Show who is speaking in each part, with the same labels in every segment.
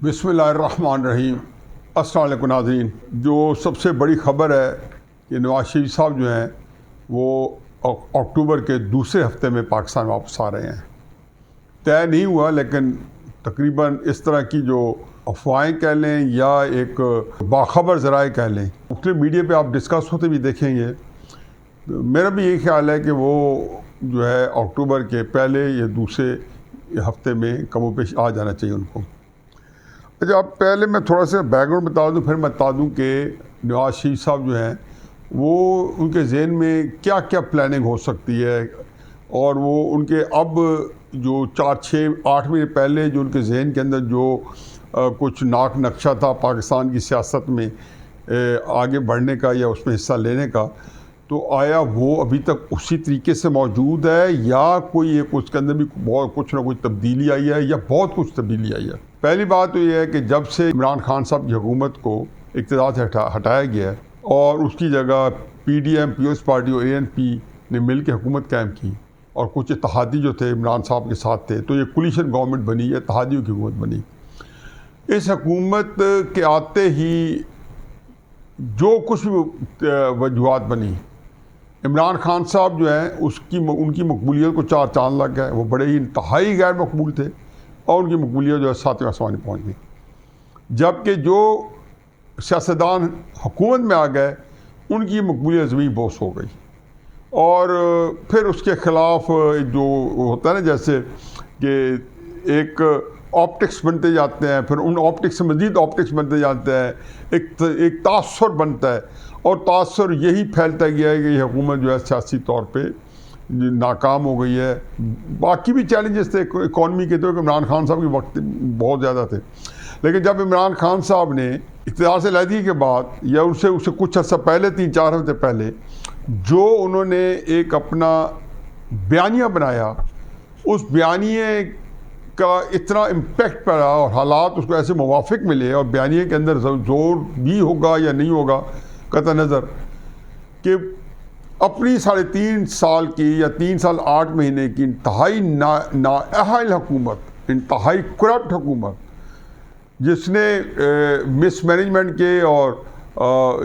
Speaker 1: بسم اللہ الرحمن الرحیم۔ السلام علیکم ناظرین۔ جو سب سے بڑی خبر ہے کہ نواز شریف صاحب جو ہیں وہ اکتوبر کے دوسرے ہفتے میں پاکستان واپس آ رہے ہیں۔ طے نہیں ہوا لیکن تقریباً اس طرح کی جو افواہیں کہہ لیں یا ایک باخبر ذرائع کہہ لیں، مختلف میڈیا پہ آپ ڈسکس ہوتے بھی دیکھیں گے۔ میرا بھی یہی خیال ہے کہ وہ جو ہے اکتوبر کے پہلے یا دوسرے ہفتے میں کم و بیش آ جانا چاہیے ان کو۔ اچھا، اب پہلے میں تھوڑا سا بیک گراؤنڈ بتا دوں، پھر میں بتا دوں کہ نواز شریف صاحب جو ہیں وہ ان کے ذہن میں کیا کیا پلاننگ ہو سکتی ہے، اور وہ ان کے اب جو 4-6-8 مہینے پہلے جو ان کے ذہن کے اندر جو کچھ ناک نقشہ تھا پاکستان کی سیاست میں آگے بڑھنے کا یا اس میں حصہ لینے کا، تو آیا وہ ابھی تک اسی طریقے سے موجود ہے یا کوئی ایک اس کے اندر بھی بہت کچھ نہ کچھ تبدیلی آئی ہے یا بہت کچھ تبدیلی آئی ہے؟ پہلی بات تو یہ ہے کہ جب سے عمران خان صاحب کی حکومت کو اقتدار سے ہٹایا گیا ہے اور اس کی جگہ P D M, peoples party اور اے این پی نے مل کے حکومت قائم کی، اور کچھ اتحادی جو تھے عمران صاحب کے ساتھ تھے، تو یہ کولیشن گورنمنٹ بنی، اتحادیوں کی حکومت بنی۔ اس حکومت کے آتے ہی جو کچھ بھی وجوہات بنی، عمران خان صاحب جو ہیں ان کی مقبولیت کو 4 چاند لگ گئے، وہ بڑے ہی انتہائی غیر مقبول تھے، اور ان کی مقبولیت جو ہے 7ویں آسمان پہنچ گئی۔ جبکہ جو سیاستدان حکومت میں آ گئے ان کی مقبولیت زمین بوس ہو گئی، اور پھر اس کے خلاف جو ہوتا ہے نا، جیسے کہ ایک آپٹکس بنتے جاتے ہیں، پھر ان آپٹکس سے مزید آپٹکس بنتے جاتے ہیں، ایک تاثر بنتا ہے، اور تاثر یہی پھیلتا گیا ہے کہ یہ حکومت جو ہے سیاسی طور پہ ناکام ہو گئی ہے۔ باقی بھی چیلنجز تھے اکانومی کے، تو عمران خان صاحب کے وقت بہت زیادہ تھے، لیکن جب عمران خان صاحب نے اقتدار سے علیحدگی کے بعد یا اسے کچھ عرصہ پہلے 3-4 ہفتے پہلے جو انہوں نے ایک اپنا بیانیہ بنایا، اس بیانیے کا اتنا امپیکٹ پڑا اور حالات اس کو ایسے موافق ملے، اور بیانیے کے اندر زور بھی ہوگا یا نہیں ہوگا قطع نظر، کہ اپنی 3.5 سال کی یا 3 سال 8 مہینے کی انتہائی نااہل حکومت، انتہائی کرپٹ حکومت، جس نے مس مینجمنٹ کے اور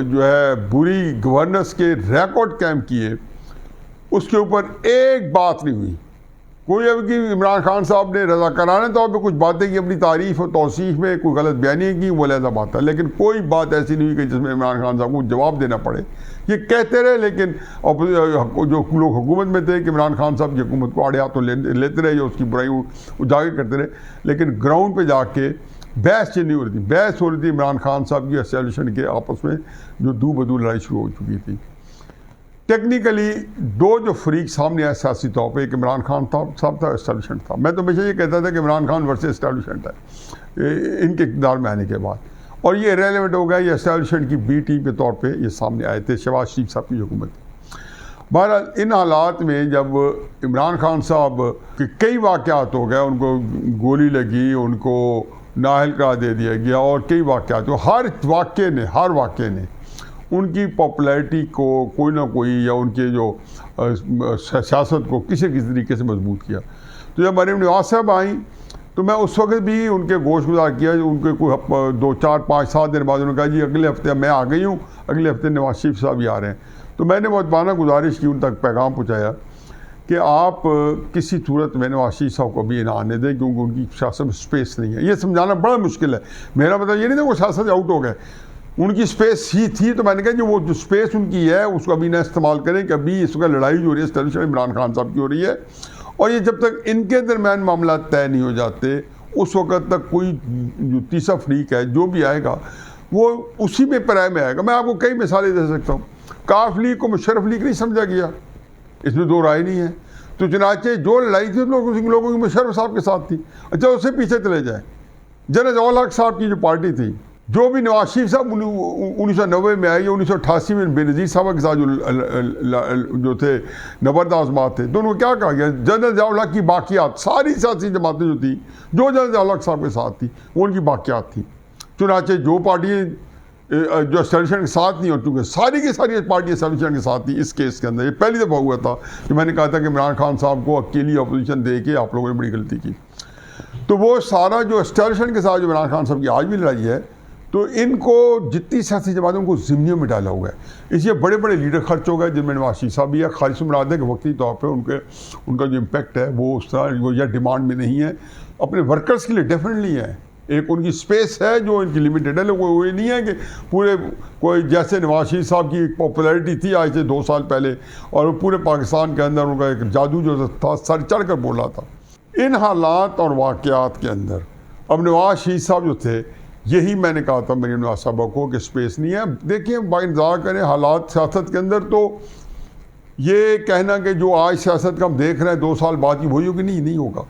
Speaker 1: جو ہے بری گورننس کے ریکارڈ قائم کیے، اس کے اوپر ایک بات نہیں ہوئی۔ کوئی اب کہ عمران خان صاحب نے رضاکارانہ طور پہ کچھ باتیں کی، اپنی تعریف اور توصیف میں کوئی غلط بیانی کی، وہ علیحدہ بات ہے، لیکن کوئی بات ایسی نہیں ہوئی کہ جس میں عمران خان صاحب کو جواب دینا پڑے۔ یہ کہتے رہے، لیکن جو لوگ حکومت میں تھے کہ عمران خان صاحب کی حکومت کو آڑے ہاتھوں لیتے رہے یا اس کی برائی اجاگر کرتے رہے، لیکن گراؤنڈ پہ جا کے بحث نہیں ہو رہی تھی۔ بحث ہو رہی تھی عمران خان صاحب کی اسٹیبلشمنٹ کے آپس میں جو دو بدو لڑائی شروع ہو چکی تھی۔ ٹیکنیکلی دو جو فریق سامنے آئے سیاسی طور پہ، ایک عمران خان صاحب تھا، اسٹیبلشمنٹ تھا۔ میں تو ہمیشہ یہ کہتا تھا کہ عمران خان ورسز اسٹیبلشمنٹ ہے ان کے اقتدار میں آنے کے بعد، اور یہ ریلیونٹ ہو گیا، یہ اسٹیبلشمنٹ کی بی ٹیم کے طور پہ یہ سامنے آئے تھے، شہباز شریف صاحب کی حکومت۔ بہرحال ان حالات میں جب عمران خان صاحب کے کئی واقعات ہو گئے، ان کو گولی لگی، ان کو نااہل قرار دے دیا گیا، اور کئی واقعات، ہر واقعے نے ان کی پاپولیرٹی کو کوئی نہ کوئی یا ان کے جو سیاست کو کسی طریقے سے مضبوط کیا۔ تو جب مریم نواز صاحب آئیں تو میں اس وقت بھی ان کے گوش گزار کیا، ان کے کوئی 2-4-5-7 دن بعد انہوں نے کہا جی اگلے ہفتے میں آ گئی ہوں، اگلے ہفتے نواز شریف صاحب ہی آ رہے ہیں۔ تو میں نے مؤدبانہ گزارش کی، ان تک پیغام پہنچایا کہ آپ کسی صورت میں نواز شریف صاحب کو بھی نہ آنے دیں، کیونکہ ان کی سیاست میں سپیس نہیں ہے۔ یہ سمجھانا بڑا مشکل ہے، میرا مطلب یہ نہیں تھا وہ سیاست سے آؤٹ ہو گئے، ان کی سپیس ہی تھی۔ تو میں نے کہا جو وہ جو سپیس ان کی ہے اس کو ابھی نہ استعمال کریں، کہ ابھی اس وقت لڑائی جو ہو رہی ہے اسٹیبلشمنٹ عمران خان صاحب کی ہو رہی ہے، اور یہ جب تک ان کے درمیان معاملات طے نہیں ہو جاتے اس وقت تک کوئی جو تیسرا فریق ہے جو بھی آئے گا وہ اسی میں پرائے میں آئے گا۔ میں آپ کو کئی مثالیں دے سکتا ہوں۔ کاف لیگ کو مشرف لیگ نہیں سمجھا گیا، اس میں دو رائے نہیں ہے، تو چنانچہ جو لڑائی تھی لوگوں کی مشرف صاحب کے ساتھ تھی۔ اچھا اس سے پیچھے چلے جائیں، جنرل ضیاء الحق صاحب کی جو پارٹی تھی، جو بھی نواز شریف صاحب 1990 میں آئی یا 1988 میں بے نظیر صاحب کے ساتھ جو تھے نبرد آزمات تھے، تو انہوں نے کیا کہا گیا، جنرل ضیاء الحق کی باقیات، ساری سیاسی جماعتیں جو تھیں جو جنرل ضیاء الحق صاحب کے ساتھ تھی وہ ان کی باقیات تھیں۔ چنانچہ جو پارٹیاں جو اسٹیبلشمنٹ کے ساتھ نہیں، اور چونکہ ساری کی ساری پارٹیاں اسٹیبلشمنٹ کے ساتھ تھیں اس کیس کے اندر، یہ پہلی دفعہ ہوا تھا کہ میں نے کہا تھا کہ عمران خان صاحب کو اکیلی اپوزیشن دے کے آپ لوگوں نے بڑی غلطی کی۔ تو وہ سارا جو اسٹیبلشمنٹ کے ساتھ جو عمران خان صاحب کی آج بھی لڑائی ہے، تو ان کو جتنی سیاسی جماعتیں ان کو ضمنیوں میں ڈالا ہوا ہے، اس لیے بڑے بڑے لیڈر خرچ ہو گئے، جن میں نواز شریف صاحب بھی ہے۔ خالص مراد ہے کہ وقتی طور پہ ان کا جو امپیکٹ ہے وہ اس طرح یا ڈیمانڈ میں نہیں ہے، اپنے ورکرز کے لیے ڈیفینیٹلی ہے۔ ایک ان کی سپیس ہے جو ان کی لمیٹڈ ہے، وہ یہ نہیں ہے کہ پورے کوئی جیسے نواز شریف صاحب کی پاپولیرٹی تھی آج سے 2 سال پہلے، اور وہ پورے پاکستان کے اندر ان کا ایک جادو جو تھا سر چڑھ کر بولا تھا۔ ان حالات اور واقعات کے اندر اب نواز شریف صاحب جو تھے، یہی میں نے کہا تھا میری نواز صاحبہ کو کہ سپیس نہیں ہے۔ دیکھیں با انتظار کریں حالات سیاست کے اندر، تو یہ کہنا کہ جو آج سیاست کا ہم دیکھ رہے ہیں 2 سال بعد کی وہی ہوگی، نہیں ہوگا۔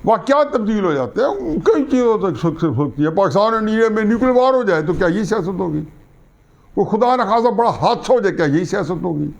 Speaker 1: واقعات تبدیل ہو جاتے ہیں، کئی چیزوں تک سکتی ہے۔ پاکستان اور انڈیا میں نیوکلیر وار ہو جائے تو کیا یہی سیاست ہوگی؟ کوئی خدا نخواستہ بڑا حادثہ ہو جائے، کیا یہی سیاست ہوگی؟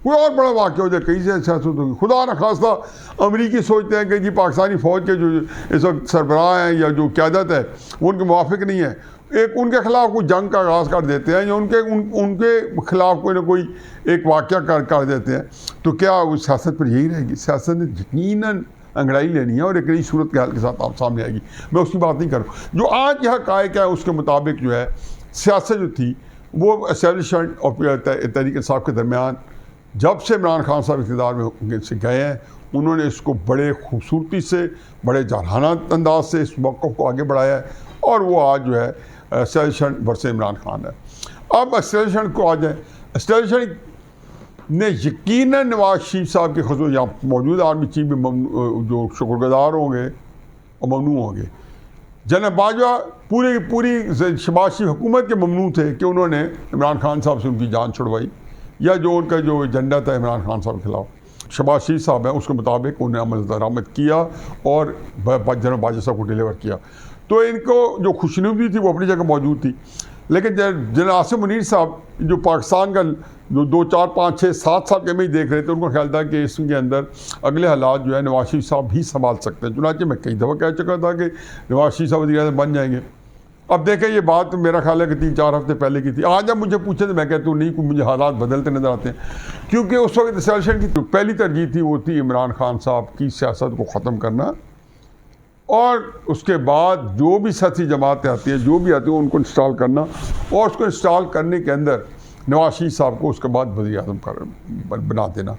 Speaker 1: کوئی اور بڑا واقعہ ہو جائے، کئی سیاست ہوگی؟ خدا نخواستہ امریکی سوچتے ہیں کہ جی پاکستانی فوج کے جو اس وقت سربراہ ہیں یا جو قیادت ہے وہ ان کے موافق نہیں ہے، ایک ان کے خلاف کوئی جنگ کا آغاز کر دیتے ہیں یا ان کے خلاف کوئی نہ کوئی ایک واقعہ کر دیتے ہیں، تو کیا وہ سیاست پر یہی رہے گی؟ سیاست نے یقیناً انگڑائی لینی ہے اور ایک نئی صورت کے حال کے ساتھ آپ سامنے آئے گی۔ میں اس کی بات نہیں کروں، جو آج یہ حقائق ہے اس کے مطابق جو ہے سیاست جو تھی وہ اسٹیبلشمنٹ اور تحریک انصاف کے درمیان جب سے عمران خان صاحب اقتدار میں سے گئے ہیں، انہوں نے اس کو بڑے خوبصورتی سے، بڑے جارحانہ انداز سے اس موقف کو آگے بڑھایا ہے، اور وہ آج جو ہے اسٹیبلشمنٹ ورسز عمران خان ہے۔ اب اسٹیبلشمنٹ کو آ جائیں، اسٹیبلشمنٹ نے یقیناً نواز شریف صاحب کے خصوص یہاں موجود آرمی چیف بھی جو شکر گزار ہوں گے اور ممنوع ہوں گے۔ جنرل باجوہ پوری شہباز شریف حکومت کے ممنوع تھے کہ انہوں نے عمران خان صاحب سے ان کی جان چھڑوائی، یا جو ان کا جو ایجنڈا تھا عمران خان صاحب کے خلاف، شہباز شریف صاحب ہیں اس کے مطابق انہیں عمل درآمد کیا اور جنرل باجوہ صاحب کو ڈیلیور کیا۔ تو ان کو جو خوشنودی تھی وہ اپنی جگہ موجود تھی، لیکن جنرل عاصم منیر صاحب جو پاکستان کا جو 2 4 5 6 7 سال کے میں ہی دیکھ رہے تھے، ان کو خیال تھا کہ اس کے اندر اگلے حالات جو ہے نواز شریف صاحب بھی سنبھال سکتے ہیں۔ چنانچہ میں کئی دفعہ کہہ چکا تھا کہ نواز شریف صاحب وزیر اعظم بن جائیں گے۔ اب دیکھیں یہ بات میرا خیال ہے کہ 3 4 ہفتے پہلے کی تھی۔ آج جب مجھے پوچھے تو میں کہتا ہوں نہیں، مجھے حالات بدلتے نظر آتے ہیں، کیونکہ اس وقت اسٹیبلشمنٹ کی پہلی ترجیح تھی وہ تھی عمران خان صاحب کی سیاست کو ختم کرنا، اور اس کے بعد جو بھی سیاسی جماعتیں آتی ہیں جو بھی آتی ہیں ان کو انسٹال کرنا، اور اس کو انسٹال کرنے کے اندر نواز شریف صاحب کو اس کے بعد وزیر اعظم بنا دینا۔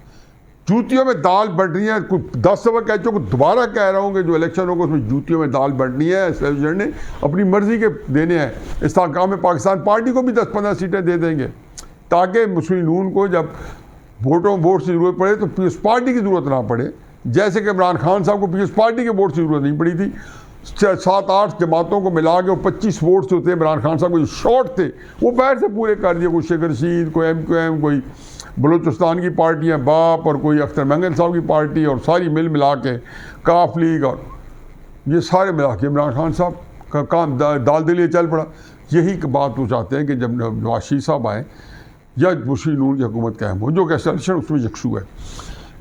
Speaker 1: جوتیوں میں دال بڑھ رہی ہے، کوئی 10 دفعہ کہہ چکا، دوبارہ کہہ رہا ہوں کہ جو الیکشن ہوگا اس میں جوتیوں میں دال بڑھنی ہے۔ اسٹیبلشمنٹ نے اپنی مرضی کے دینے ہیں، استحکام پاکستان پارٹی کو بھی 10 15 سیٹیں دے دیں گے، تاکہ مسلم نون کو جب ووٹ کی ضرورت پڑے تو پیپلز پارٹی کی ضرورت نہ پڑے، جیسے کہ عمران خان صاحب کو پیپلز پارٹی کے ووٹ کی ضرورت نہیں پڑی تھی۔ 7 8 جماعتوں کو ملا کے وہ 25 ووٹس ہوتے عمران خان صاحب کو جو شارٹ تھے وہ باہر سے پورے کر دیے، کوئی شیخ رشید، کوئی MQM، کوئی بلوچستان کی پارٹیاں باپ، اور کوئی اختر مینگن صاحب کی پارٹی، اور ساری ملا کے کاف لیگ، اور یہ سارے ملا کے عمران خان صاحب کا کام دال دلیے چل پڑا۔ یہی بات وہ چاہتے ہیں کہ جب نواز شریف صاحب آئیں یا مسلم نون کی حکومت قائم ہو، جو کہ اسٹیبلشمنٹ اس میں یکسو ہے۔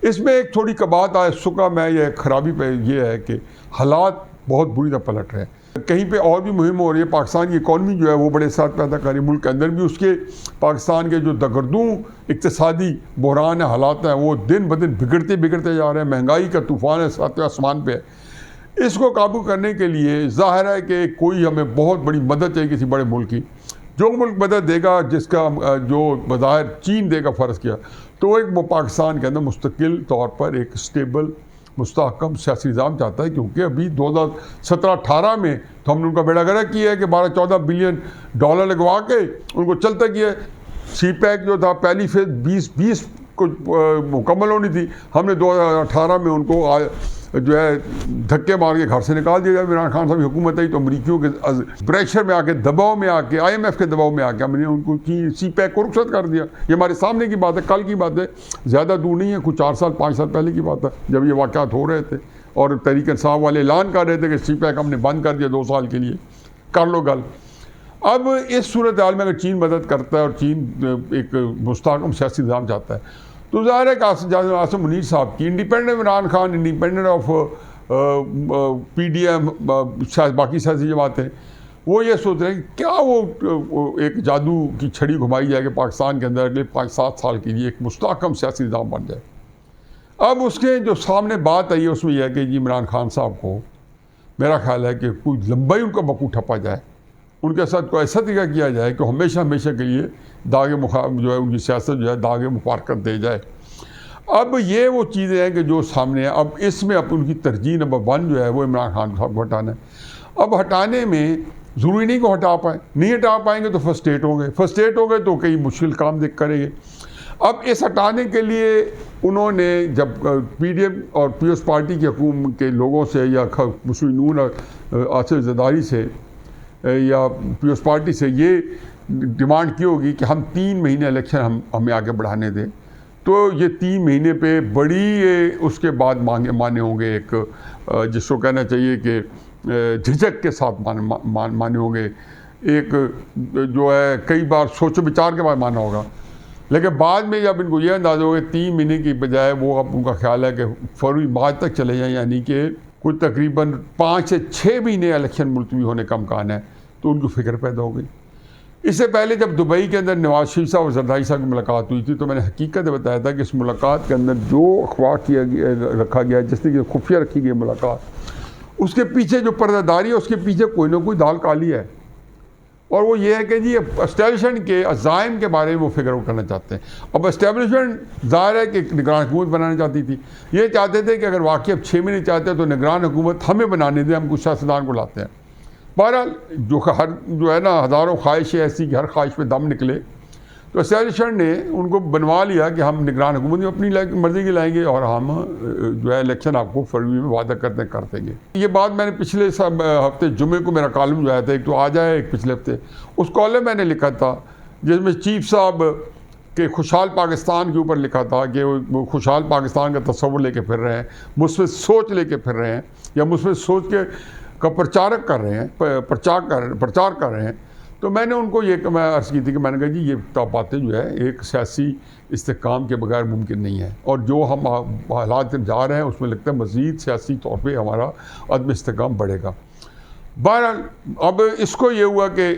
Speaker 1: اس میں ایک تھوڑی بات آئے سکا میں یہ خرابی پہ یہ ہے کہ حالات بہت بری طرح پلٹ رہے ہیں، کہیں پہ اور بھی مہم ہو رہی ہے۔ پاکستان کی اکانومی جو ہے وہ بڑے ساتھ پیدا کر رہی ہے، ملک کے اندر بھی اس کے پاکستان کے جو دگردوں اقتصادی بحران حالات ہیں وہ دن بدن بگڑتے جا رہے ہیں، مہنگائی کا طوفان ہے ساتویں آسمان پہ ہے۔ اس کو قابو کرنے کے لیے ظاہر ہے کہ کوئی ہمیں بہت بڑی مدد چاہیے کسی بڑے ملک کی۔ جو ملک مدد دے گا، جس کا جو بظاہر چین دے گا فرض کیا، تو ایک وہ پاکستان کے اندر مستقل طور پر ایک اسٹیبل مستحکم سیاسی نظام چاہتا ہے، کیونکہ ابھی 2017-18 میں تو ہم نے ان کا بیڑا گرک کیا ہے کہ 12-14 بلین ڈالر لگوا کے ان کو چلتا کیا۔ سی پیک جو تھا پہلی فیز 20 کو مکمل ہونی تھی، ہم نے 2018 میں ان کو جو ہے دھکے مار کے گھر سے نکال دیا۔ عمران خان صاحب کی حکومت آئی تو امریکیوں کے پریشر میں آ کے، دباؤ میں آ کے، IMF کے دباؤ میں آ کے ہم نے ان کو سی پیک کو رخصت کر دیا۔ یہ ہمارے سامنے کی بات ہے، کل کی بات ہے، زیادہ دور نہیں ہے، کچھ 4 سال 5 سال پہلے کی بات ہے جب یہ واقعات ہو رہے تھے، اور تحریک انصاف والے اعلان کر رہے تھے کہ سی پیک ہم نے بند کر دیا 2 سال کے لیے، کر لو گل۔ اب اس صورتحال میں اگر چین مدد کرتا ہے اور چین ایک مستحکم سیاسی نظام چاہتا ہے، تو ظاہر ہے کہ عاصم منیر صاحب کی independent Imran Khan, independent of PDM، باقی سیاسی جماعتیں، وہ یہ سوچ رہے ہیں کہ کیا وہ ایک جادو کی چھڑی گھمائی جائے کہ پاکستان کے اندر اگلے 5-7 سال کے لیے ایک مستحکم سیاسی نظام بن جائے۔ اب اس کے جو سامنے بات آئی ہے اس میں یہ ہے کہ جی عمران خان صاحب کو میرا خیال ہے کہ کوئی لمبائی ان کا وقوع ٹھپا جائے، ان کے ساتھ کوئی ایسا طریقہ کیا جائے کہ ہمیشہ ہمیشہ کے لیے جو ہے ان کی سیاست جو ہے داغ مفارقت دے جائے۔ اب یہ وہ چیزیں ہیں کہ جو سامنے ہیں۔ اب اس میں اب ان کی ترجیح نمبر 1 جو ہے وہ عمران خان صاحب کو ہٹانا ہے۔ اب ہٹانے میں ضروری نہیں کہ ہٹا پائیں، نہیں ہٹا پائیں گے تو فرسٹریٹ ہوں گے، فرسٹریٹ ہو گئے تو کئی مشکل کام کریں گے۔ اب اس ہٹانے کے لیے انہوں نے جب پی ڈی ایم اور پیپلز پارٹی کی حکومت کے لوگوں سے یا مسلم نون اور آصف زرداری سے یا پیپلز پارٹی سے یہ ڈیمانڈ کی ہوگی کہ ہم 3 مہینے الیکشن ہمیں آگے بڑھانے دیں، تو یہ 3 مہینے پہ بڑی اس کے بعد مانے ہوں گے، ایک جس کو کہنا چاہیے کہ جھجک کے ساتھ مانے ہوں گے، ایک جو ہے کئی بار سوچ و بچار کے بعد مانا ہوگا۔ لیکن بعد میں جب ان کو یہ اندازہ ہوگا 3 مہینے کی بجائے وہ اب ان کا خیال ہے کہ فروری مارچ تک چلے جائیں، یعنی کہ کچھ تقریباً 5 سے 6 مہینے الیکشن ملتوی ہونے کا امکان ہے، تو ان کو فکر پیدا ہو گئی۔ اس سے پہلے جب دبئی کے اندر نواز شریف صاحب اور زرداری صاحب کی ملاقات ہوئی تھی تو میں نے حقیقت بتایا تھا کہ اس ملاقات کے اندر جو اخبار رکھا گیا، جس نے خفیہ رکھی گئی ملاقات، اس کے پیچھے جو پردہ داری ہے اس کے پیچھے کوئی نہ کوئی دال کالی ہے، اور وہ یہ ہے کہ جی اسٹیبلشمنٹ کے عزائم کے بارے میں وہ فگر آؤٹ کرنا چاہتے ہیں۔ اب اسٹیبلشمنٹ ظاہر ہے کہ نگران حکومت بنانا چاہتی تھی، یہ چاہتے تھے کہ اگر واقعی اب 6 مہینے چاہتے ہیں تو نگران حکومت ہمیں بنانے دیں، ہم کچھ سیاستدان کو لاتے ہیں۔ بہرحال جو ہے نا ہزاروں خواہشیں ایسی کہ ہر خواہش پہ دم نکلے، تو اسٹیبلشمنٹ نے ان کو بنوا لیا کہ ہم نگران حکومت اپنی مرضی کی لائیں گے اور ہم جو ہے الیکشن آپ کو فروری میں وعدہ کر دیں گے۔ یہ بات میں نے پچھلے ہفتے جمعے کو میرا کالم جو آیا تھا، ایک تو آج آیا ایک پچھلے ہفتے، اس کالم میں نے لکھا تھا جس میں چیف صاحب کے خوشحال پاکستان کے اوپر لکھا تھا کہ وہ خوشحال پاکستان کا تصور لے کے پھر رہے ہیں، مثبت سوچ لے کے پھر رہے ہیں، یا مثبت سوچ کا پرچارک کر رہے ہیں، پرچار کر رہے ہیں۔ تو میں نے ان کو یہ میں عرض کی تھی کہ میں نے کہا جی یہ باتیں جو ہے ایک سیاسی استحکام کے بغیر ممکن نہیں ہے، اور جو ہم حالات جا رہے ہیں اس میں لگتا ہے مزید سیاسی طور پہ ہمارا عدم استحکام بڑھے گا۔ بہرحال اب اس کو یہ ہوا کہ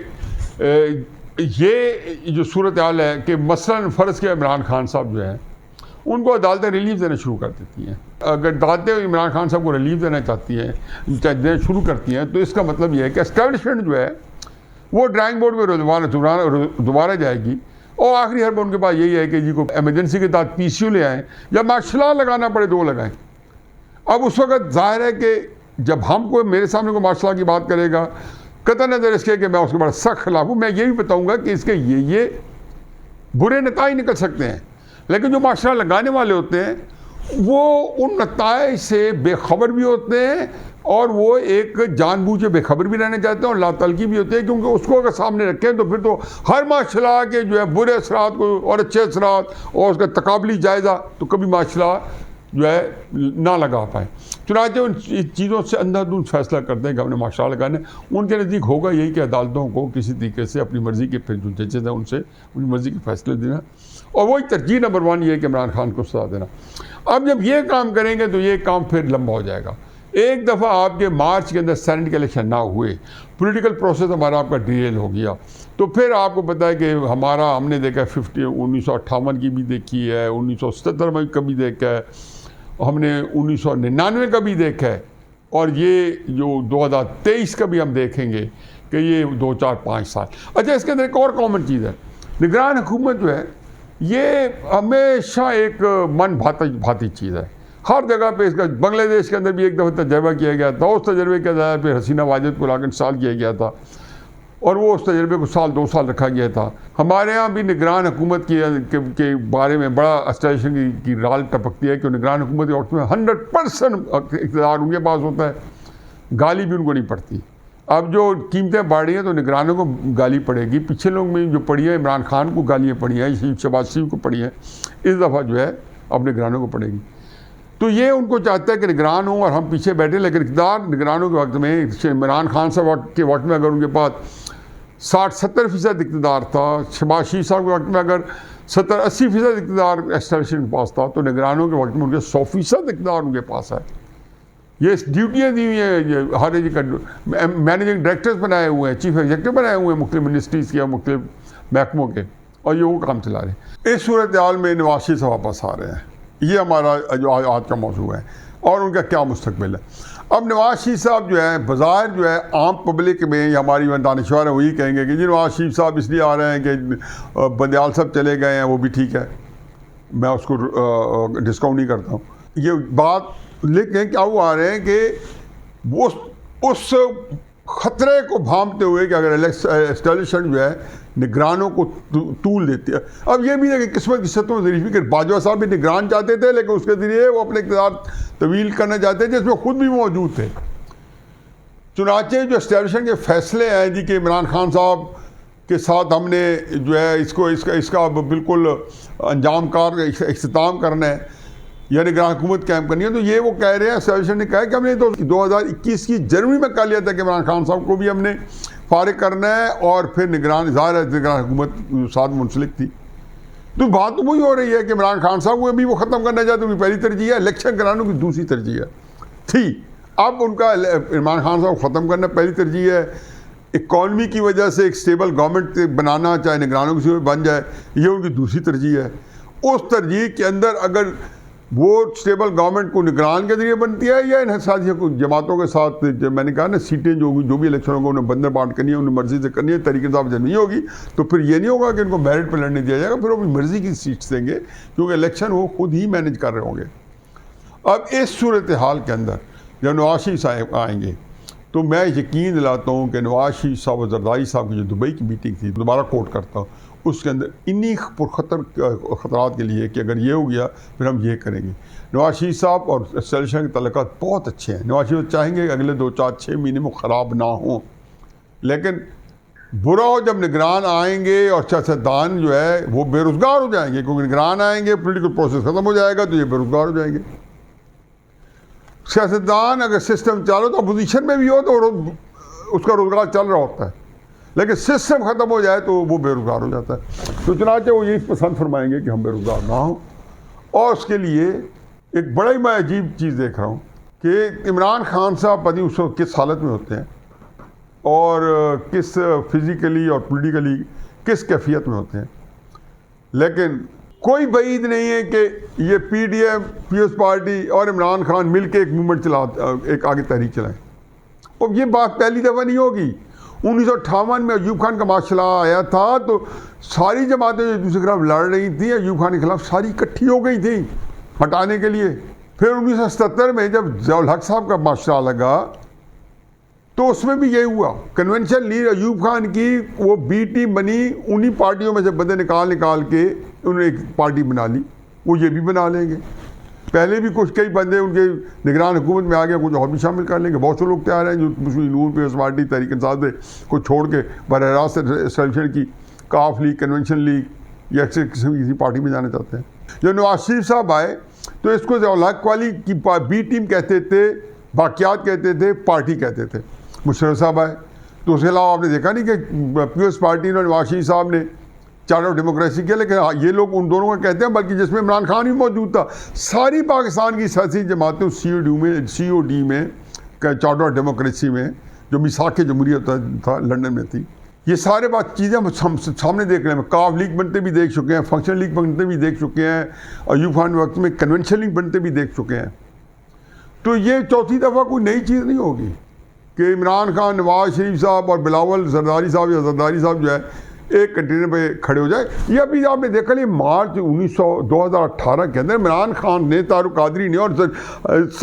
Speaker 1: یہ جو صورتحال ہے کہ مثلاً فرض کے عمران خان صاحب جو ہیں ان کو عدالتیں ریلیف دینا شروع کر دیتی ہیں۔ اگر عدالتیں عمران خان صاحب کو ریلیف دینا چاہتی ہیں، دینا شروع کرتی ہیں، تو اس کا مطلب یہ ہے کہ اسٹیبلشمنٹ جو ہے وہ ڈرائنگ بورڈ پہ دوبارہ جائے گی، اور آخری حرب ان کے پاس یہی ہے کہ جی کو ایمرجنسی کے تحت پی سی او لے آئیں یا مارشل لا لگانا پڑے 2 لگائیں۔ اب اس وقت ظاہر ہے کہ جب میرے سامنے کوئی مارشل لا کی بات کرے گا، قطع نظر اس کے کہ میں اس کے بڑا سخت خلاف ہوں، میں یہ بھی بتاؤں گا کہ اس کے یہ برے نتائج نکل سکتے ہیں، لیکن جو مارشل لا لگانے والے ہوتے ہیں وہ ان نتائج سے بے خبر بھی ہوتے ہیں، اور وہ ایک جان بوجھ کے بے خبر بھی رہنا چاہتے ہیں اور لا تلقی بھی ہوتے ہیں، کیونکہ اس کو اگر سامنے رکھیں تو پھر تو ہر مارشل لا کے جو ہے برے اثرات کو اور اچھے اثرات اور اس کا تقابلی جائزہ تو کبھی مارشل لا جو ہے نہ لگا پائیں۔ چنانچہ ان چیزوں سے اندھا دھند فیصلہ کرتے ہیں کہ ہم نے مارشل لا لگانا ہے۔ ان کے نزدیک ہوگا یہی کہ عدالتوں کو کسی طریقے سے اپنی مرضی کے پھر جو ججز ہیں ان سے اپنی مرضی کے فیصلے دینا، اور وہی ترجیح نمبر 1 یہ ہے کہ عمران خان کو سزا دینا۔ اب جب یہ کام کریں گے تو یہ کام پھر لمبا ہو جائے گا۔ ایک دفعہ آپ کے مارچ کے اندر سینٹ کے الیکشن نہ ہوئے، پولیٹیکل پروسیس ہمارا آپ کا ڈیریل ہو گیا، تو پھر آپ کو پتہ ہے کہ ہم نے دیکھا 1958 کی بھی دیکھی ہے، 1977 میں کبھی دیکھا ہے، ہم نے 1999 کا بھی دیکھا ہے، اور یہ جو 2023 کا بھی ہم دیکھیں گے کہ یہ 2 4 5 سال۔ اچھا، اس کے اندر ایک اور کامن چیز ہے، نگران حکومت جو ہے یہ ہمیشہ ایک من بھاتی چیز ہے۔ ہر جگہ پہ اس کا بنگلہ دیش کے اندر بھی ایک دفعہ تجربہ کیا گیا تھا، اس تجربے کے آدھار پہ حسینہ واجد کو لا کر انسٹال کیا گیا تھا، اور وہ اس تجربے کو 2 سال رکھا گیا تھا۔ ہمارے ہاں بھی نگران حکومت کے بارے میں بڑا اسٹیشن کی رال ٹپکتی ہے کہ نگران حکومت کے وقت میں 100% اقتدار ان کے پاس ہوتا ہے، گالی بھی ان کو نہیں پڑتی۔ اب جو قیمتیں بڑھ رہی ہیں تو نگرانوں کو گالی پڑے گی، پچھلے لوگ میں جو پڑھی ہے عمران خان کو گالیاں پڑی ہیں، شہباز شریف کو پڑھی ہیں، اس دفعہ جو ہے اب نگرانوں کو پڑے گی۔ تو یہ ان کو چاہتا ہے کہ نگران ہوں اور ہم پیچھے بیٹھے، لیکن اقتدار نگرانوں کے وقت میں عمران خان صاحب کے وقت میں اگر ان کے پاس 60-70% اقتدار تھا، شہباز شریف صاحب کے وقت میں اگر 70-80% اقتدار اسٹیبلشمنٹ کے پاس تھا، تو نگرانوں کے وقت میں ان کے 100% اقتدار ان کے پاس ہے۔ یہ ڈیوٹیاں دی ہوئی ہیں، یہ ہر ایک مینیجنگ ڈائریکٹرز بنائے ہوئے ہیں، چیف ایگزیکٹو بنائے ہوئے ہیں مختلف منسٹریز کے اور مختلف محکموں کے، اور یہ وہ کام چلا رہے ہیں۔ اس صورتحال میں نواز شریف صاحب واپس آ رہے ہیں، یہ ہمارا جو آج کا موضوع ہے، اور ان کا کیا مستقبل ہے۔ اب نواز شریف صاحب جو ہے بظاہر جو ہے عام پبلک میں یا ہماری دانشور ہیں وہی کہیں گے کہ جی نواز شریف صاحب اس لیے آ رہے ہیں کہ بندیال صاحب چلے گئے ہیں، وہ بھی ٹھیک ہے، میں اس کو ڈسکاؤنٹ نہیں کرتا ہوں یہ بات، لیکن کیا وہ آ رہے ہیں کہ وہ اس خطرے کو بھانپتے ہوئے کہ اگر اسٹیبلشمنٹ جو ہے نگرانوں کو طول دیتی ہے. اب یہ بھی ہے کہ قسمت کی ستوں ظریفی کہ باجوہ صاحب بھی نگران چاہتے تھے، لیکن اس کے ذریعے وہ اپنے اقتدار طویل کرنا چاہتے تھے جس میں خود بھی موجود تھے. چنانچہ جو اسٹیبلشمنٹ کے فیصلے ہیں جی کہ عمران خان صاحب کے ساتھ ہم نے جو ہے اس کا بالکل انجام کار اختتام کرنا ہے یا نگران حکومت قائم کرنی ہے، تو یہ وہ کہہ رہے ہیں، اسٹیبلشمنٹ نے کہا کہ ہم نے 2021 کی جنوری میں کہہ لیا تھا کہ عمران خان صاحب کو بھی ہم نے فارغ کرنا ہے اور پھر نگران حکومت ساتھ منسلک تھی. تو بات تو وہی ہو رہی ہے کہ عمران خان صاحب کو بھی وہ ختم کرنا چاہتے ہیں، ان کی پہلی ترجیح ہے، الیکشن کرانے کی دوسری ترجیح ہے تھی. اب ان کا عمران خان صاحب کو ختم کرنا پہلی ترجیح ہے، اکانومی کی وجہ سے ایک سٹیبل گورنمنٹ بنانا چاہے نگرانوں کی صورت بن جائے، یہ ان کی دوسری ترجیح ہے. اس ترجیح کے اندر اگر وہ سٹیبل گورنمنٹ کو نگران کے ذریعے بنتی ہے یا ان سازی جماعتوں کے ساتھ، میں نے کہا نا سیٹیں جو بھی الیکشنوں کو انہیں بندر بانٹ کرنی ہے، انہیں مرضی سے کرنی ہے، طریقے صاحب جب نہیں ہوگی تو پھر یہ نہیں ہوگا کہ ان کو میرٹ پہ لڑنے دیا جائے گا، پھر وہ اپنی مرضی کی سیٹس دیں گے کیونکہ الیکشن وہ خود ہی مینیج کر رہے ہوں گے. اب اس صورتحال کے اندر جب نواز شریف صاحب آئیں گے تو میں یقین دلاتا ہوں کہ نواز شریف صاحب اور زرداری صاحب کی جو دبئی کی میٹنگ تھی، دوبارہ کوٹ کرتا ہوں، اس کے اندر انہی خطرات کے لیے کہ اگر یہ ہو گیا پھر ہم یہ کریں گے. نواز شریف صاحب اور اسٹیبلشمنٹ کے تعلقات بہت اچھے ہیں. نواز شریف چاہیں گے کہ اگلے 2-4-6 مہینے میں خراب نہ ہوں، لیکن برا ہو جب نگران آئیں گے اور سیاستدان جو ہے وہ بے روزگار ہو جائیں گے، کیونکہ نگران آئیں گے، پولیٹیکل پروسیس ختم ہو جائے گا تو یہ بے روزگار ہو جائیں گے. سیاستدان اگر سسٹم چالو تو اپوزیشن میں بھی ہو تو اس کا روزگار چل رہا ہوتا ہے، لیکن سسٹم ختم ہو جائے تو وہ بے روزگار ہو جاتا ہے. تو چنانچہ وہ یہی پسند فرمائیں گے کہ ہم بے روزگار نہ ہوں. اور اس کے لیے ایک بڑا ہی میں عجیب چیز دیکھ رہا ہوں کہ عمران خان صاحب پتہ نہیں اس وقت کس حالت میں ہوتے ہیں اور کس فزیکلی اور پولیٹیکلی کس کیفیت میں ہوتے ہیں، لیکن کوئی بعید نہیں ہے کہ یہ P D M, peoples party اور عمران خان مل کے ایک موومنٹ ایک آگے تحریک چلائیں. اور یہ بات پہلی دفعہ نہیں ہوگی. 1958 میں ایوب خان کا معاشرہ آیا تھا تو ساری جماعتیں جو دوسرے خلاف لڑ رہی تھیں ایوب خان کے خلاف ساری اکٹھی ہو گئی تھیں ہٹانے کے لیے. پھر 1977 میں جب ضیاء الحق صاحب کا معاشرہ لگا تو اس میں بھی یہ ہوا، کنونشن لیڈر ایوب خان کی وہ بی ٹیم بنی، انہی پارٹیوں میں سے بندے نکال کے انہوں نے ایک پارٹی بنا لی. وہ یہ بھی بنا لیں گے. پہلے بھی کئی بندے ان کے نگران حکومت میں آ گئے، کچھ اور بھی شامل کر لیں گے. بہت سے لوگ تیار ہیں جو مسلم نور پیپلز پارٹی، تحریک انصاف کو چھوڑ کے براہ راست اسٹیبلشمنٹ کی کاف لیگ، کنونشن لیگ یا قسم کی کسی پارٹی میں جانا چاہتے ہیں. جب نواز شریف صاحب آئے تو اس کو ضیاء الحق والی کی بی ٹیم کہتے تھے، باقیات کہتے تھے، پارٹی کہتے تھے. مشرف صاحب آئے تو اس کے علاوہ آپ نے دیکھا نہیں کہ پیپلز پارٹی نے نواز شریف صاحب نے چارٹر آف ڈیموکریسی کیا، لیکن یہ لوگ ان دونوں کا کہتے ہیں بلکہ جس میں عمران خان بھی موجود تھا. ساری پاکستان کی سیاسی جماعتیں سی او ڈی میں چارٹر آف ڈیموکریسی میں جو میثاق جمہوریت تھا لنڈن میں تھی. یہ سارے بات چیزیں ہم سامنے دیکھ رہے ہیں. کاف لیگ بنتے بھی دیکھ چکے ہیں، فنکشن لیگ بنتے بھی دیکھ چکے ہیں، ایوب خان وقت میں کنونشن لیگ بنتے بھی دیکھ چکے ہیں. تو یہ چوتھی دفعہ کوئی نئی چیز نہیں ہوگی کہ عمران خان، نواز شریف صاحب اور بلاول زرداری صاحب یا زرداری صاحب جو ہے ایک کنٹینر پہ کھڑے ہو جائے. یہ ابھی آپ نے دیکھا نہیں، مارچ 2018 کے اندر عمران خان نے، طارق قادری نے اور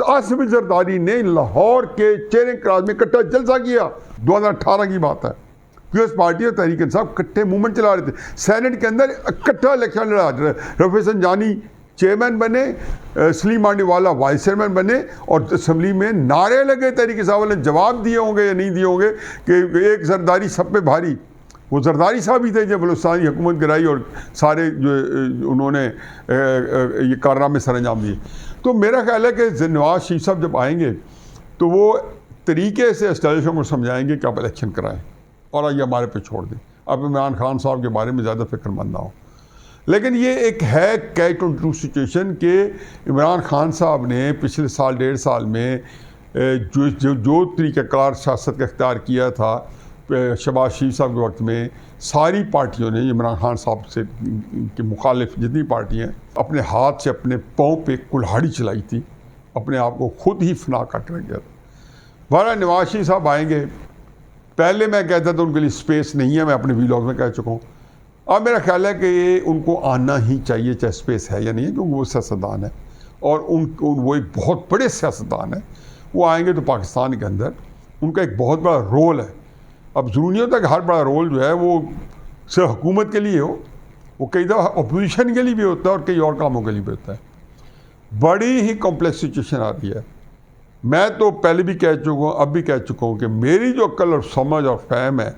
Speaker 1: آصف زرداری نے لاہور کے چیرنگ کراس میں اکٹھا جلسہ کیا. 2018 کی بات ہے. پیپلز پارٹی اور تحریک انصاف اکٹھے موومنٹ چلا رہے تھے. سینٹ کے اندر اکٹھا الیکشن لڑا. رفیع سنجانی چیئرمین بنے، سلیم مانڈی والا وائس چیئرمین بنے اور اسمبلی میں نعرے لگے. تحریک انصاف والے نے جواب دیے ہوں گے یا نہیں دیے ہوں گے کہ ایک زرداری سب پہ بھاری. وہ زرداری صاحب ہی تھے جب بلوچستانی حکومت گرائی اور سارے جو انہوں نے یہ کارنامے سر انجام دیے. تو میرا خیال ہے کہ نواز شریف صاحب جب آئیں گے تو وہ طریقے سے اسٹیبلشمنٹ کو سمجھائیں گے کہ آپ الیکشن کرائیں اور یہ ہمارے پہ چھوڑ دیں. اب عمران خان صاحب کے بارے میں زیادہ فکر مند نہ ہو. لیکن یہ ایک ہے کیچ 22 سچویشن کہ عمران خان صاحب نے پچھلے سال 1.5 سال میں جو طریقہ کار سیاست کا اختیار کیا تھا شہباز شریف صاحب کے وقت میں، ساری پارٹیوں نے عمران خان صاحب سے کے مخالف جتنی پارٹیاں اپنے ہاتھ سے اپنے پاؤں پہ کلہاڑی چلائی تھی، اپنے آپ کو خود ہی فنا کر رہ گیا تھا. بہرحال نواز شریف صاحب آئیں گے. پہلے میں کہتا تھا ان کے لیے اسپیس نہیں ہے, میں اپنے ویلاگ میں کہہ چکا ہوں. اب میرا خیال ہے کہ ان کو آنا ہی چاہیے, چاہے اسپیس ہے یا نہیں ہے, کیونکہ وہ سیاستدان ہے اور وہ ایک بہت بڑے سیاستدان ہیں. وہ آئیں گے تو پاکستان کے اندر ان کا ایک بہت بڑا رول ہے. اب ضروری نہیں ہوتا کہ ہر بڑا رول جو ہے وہ صرف حکومت کے لیے ہو, وہ کئی دفعہ اپوزیشن کے لیے بھی ہوتا ہے اور کئی اور کاموں کے لیے بھی ہوتا ہے. بڑی ہی کمپلیکس سچویشن آ رہی ہے. میں تو پہلے بھی کہہ چکا ہوں, اب بھی کہہ چکا ہوں کہ میری جو عقل اور سمجھ اور فہم ہے,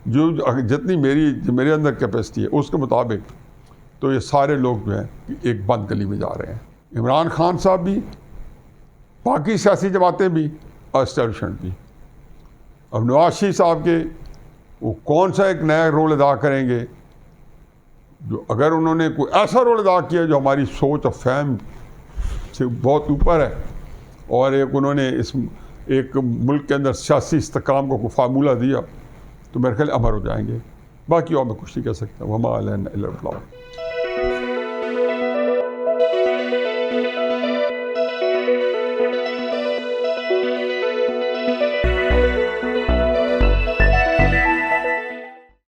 Speaker 1: جو جتنی میرے اندر کیپیسٹی ہے اس کے مطابق تو یہ سارے لوگ جو ہیں ایک بند گلی میں جا رہے ہیں. عمران خان صاحب بھی, باقی سیاسی جماعتیں بھی اور اسٹیبلشمنٹ بھی. اب نواز شریف صاحب کے وہ کون سا ایک نیا رول ادا کریں گے, جو اگر انہوں نے کوئی ایسا رول ادا کیا جو ہماری سوچ اور فہم سے بہت اوپر ہے, اور ایک انہوں نے ایک ملک کے اندر سیاسی استحکام کو کوئی فارمولہ دیا, تو میرے خیال امر ہو جائیں گے. باقی اور میں کچھ نہیں کہہ سکتا. وما علینا الا البلاغ.